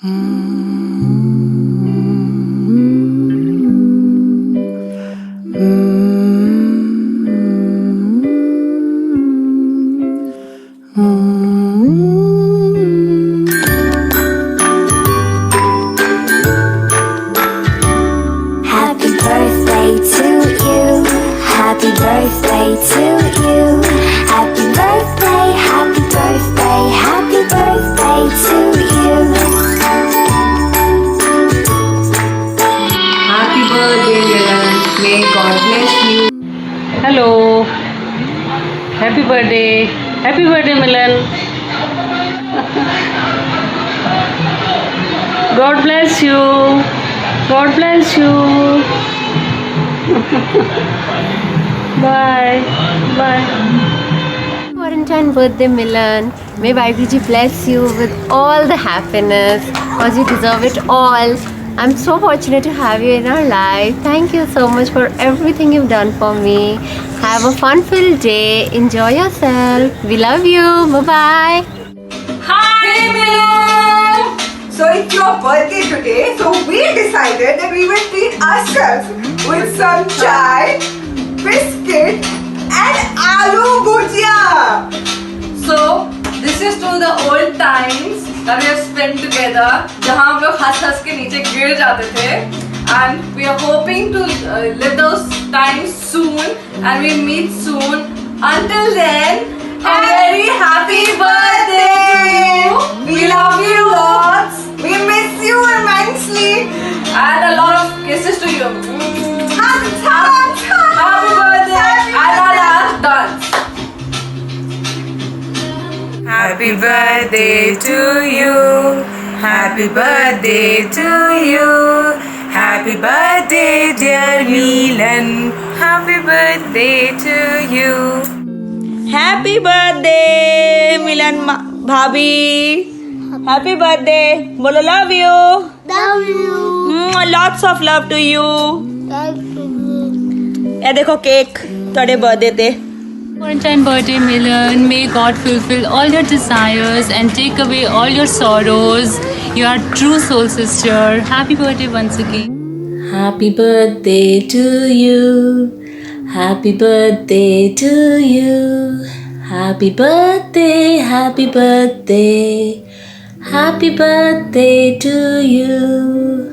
Happy birthday to you. Happy birthday to you. Happy birthday, happy birthday, happy birthday to you. Happy birthday, Milan. May God bless you. Hello. Happy birthday. Happy birthday, Milan. God bless you. God bless you. Bye. Bye. Quarantine birthday, Milan. May Vaiguruji bless you with all the happiness because you deserve it all. I'm so fortunate to have you in our life. Thank you so much for everything you've done for me. Have a fun-filled day. Enjoy yourself. We love you. Bye-bye. Hey, Milan! So it's your birthday today, so we decided that we will treat ourselves with some chai, biscuit and aloo bhujia. So, this is to the old times that we have spent together, जहाँ हम लोग हंस के नीचे गिर जाते थे, and we are hoping to live those times soon, and we meet soon. Until then, a very happy birthday to you. We love you lots. We miss you immensely. And a lot of kisses to you. Hugs, hugs, hugs. Happy birthday! And our last dance. Happy birthday to you. Happy birthday to you. Happy birthday, dear Milan. Happy birthday to you. Happy birthday, Milan Bhabhi. Happy birthday. Bolo love you. Love you. Lots of love to you. Love you. ये देखो cake तोड़े birthday ते. Quarantine birthday, Milan. May God fulfill all your desires and take away all your sorrows. You are true soul sister. Happy birthday once again. Happy birthday to you. Happy birthday to you. Happy birthday, happy birthday. Happy birthday to you.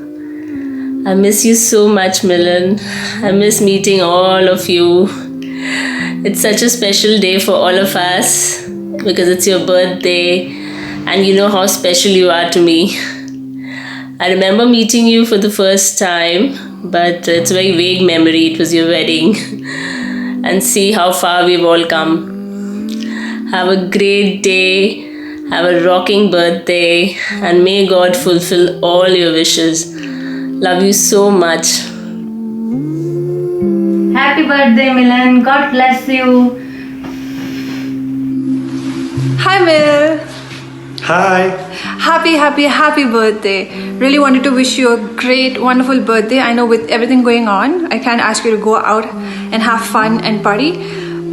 I miss you so much, Milan. I miss meeting all of you. It's such a special day for all of us because it's your birthday and you know how special you are to me. I remember meeting you for the first time, but it's a very vague memory. It was your wedding. And see how far we've all come. Have a great day. Have a rocking birthday. And may God fulfill all your wishes. Love you so much. Happy birthday, Milan. God bless you. Hi Mil. Hi. Happy birthday. Really wanted to wish you a great, wonderful birthday. I know with everything going on, I can't ask you to go out and have fun and party.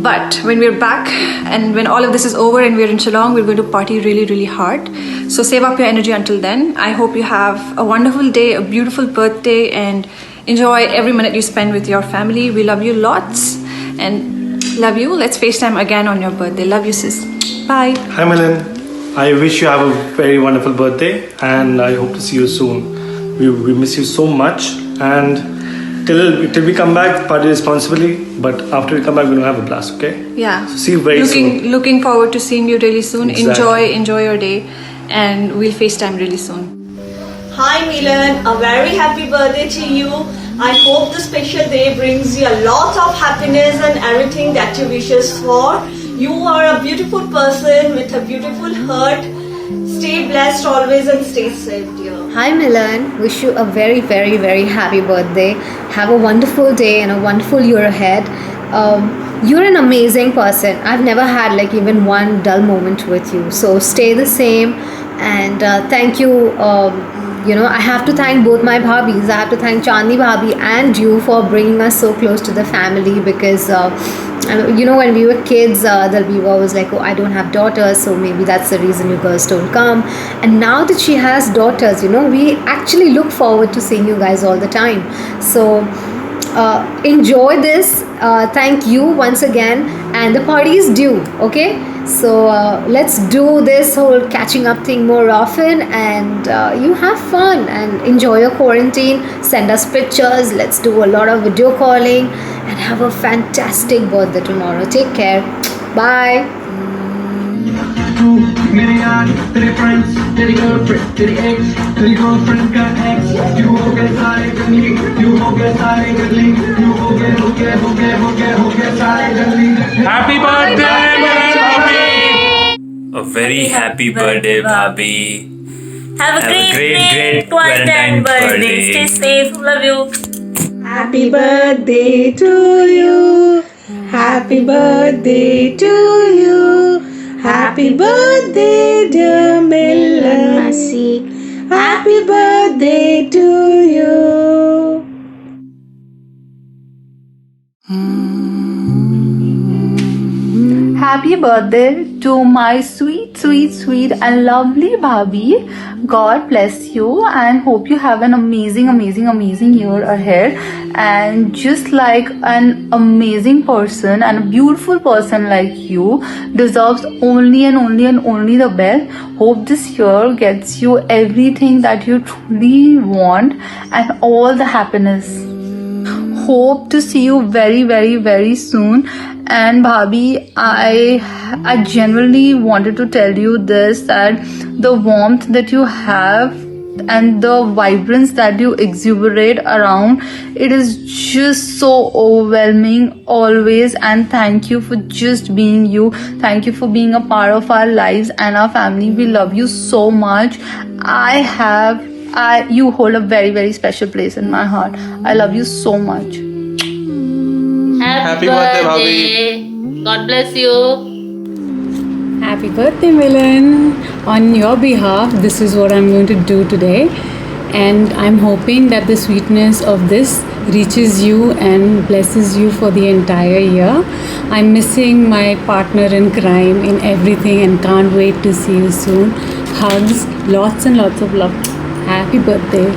But when we're back and when all of this is over and we're in Shillong, we're going to party really, really hard. So save up your energy until then. I hope you have a wonderful day, a beautiful birthday, and enjoy every minute you spend with your family. We love you lots and love you. Let's FaceTime again on your birthday. Love you, sis. Bye. Hi, Milan. I wish you have a very wonderful birthday and I hope to see you soon. We miss you so much and till we come back, party responsibly. But after we come back, we're going to have a blast, okay? Yeah. So see you very soon. Looking forward to seeing you really soon. Exactly. Enjoy your day and we'll FaceTime really soon. Hi Milan, a very happy birthday to you. I hope the special day brings you a lot of happiness and everything that you wishes for. You are a beautiful person with a beautiful heart. Stay blessed always and stay safe, dear. Hi Milan, wish you a very, very, very happy birthday. Have a wonderful day and a wonderful year ahead. You're an amazing person. I've never had like even one dull moment with you. So stay the same. And thank you. I have to thank both my bhabis. I have to thank Chandni bhabhi and you for bringing us so close to the family, because when we were kids, Dalbir was like, oh, I don't have daughters, so maybe that's the reason you girls don't come. And now that she has daughters, we actually look forward to seeing you guys all the time. So enjoy this. Thank you once again, and the party is due. Okay, so let's do this whole catching up thing more often, and you have fun and enjoy your quarantine. Send us pictures. Let's do a lot of video calling and have a fantastic birthday tomorrow. Take care. Bye. मेरे यार, तेरे friends, तेरी girlfriend, तेरी ex, तेरी girlfriend का ex, you हो गए सारे जंगली, you हो गए सारे जंगली, you हो गए सारे जंगली. Happy birthday, Bhabhi! A very happy birthday, Bhabhi. Have a great Valentine birthday. Stay safe. Love you. Happy birthday to you. Happy birthday to you. Happy birthday, dear Milan. Happy birthday to you. Happy birthday to my sweet and lovely Bhabhi. God bless you and hope you have an amazing year ahead. And just like an amazing person and a beautiful person like you deserves only the best. Hope this year gets you everything that you truly want and all the happiness. Hope to see you very soon. And Bhabhi, I genuinely wanted to tell you this, that the warmth that you have and the vibrance that you exuberate around, it is just so overwhelming always. And thank you for just being you. Thank you for being a part of our lives and our family. We love you so much. You hold a very special place in my heart. I love you so much. Happy birthday, Bhabhi. God bless you. Happy birthday, Milan. On your behalf, this is what I'm going to do today. And I'm hoping that the sweetness of this reaches you and blesses you for the entire year. I'm missing my partner in crime in everything and can't wait to see you soon. Hugs, lots and lots of love. Happy birthday.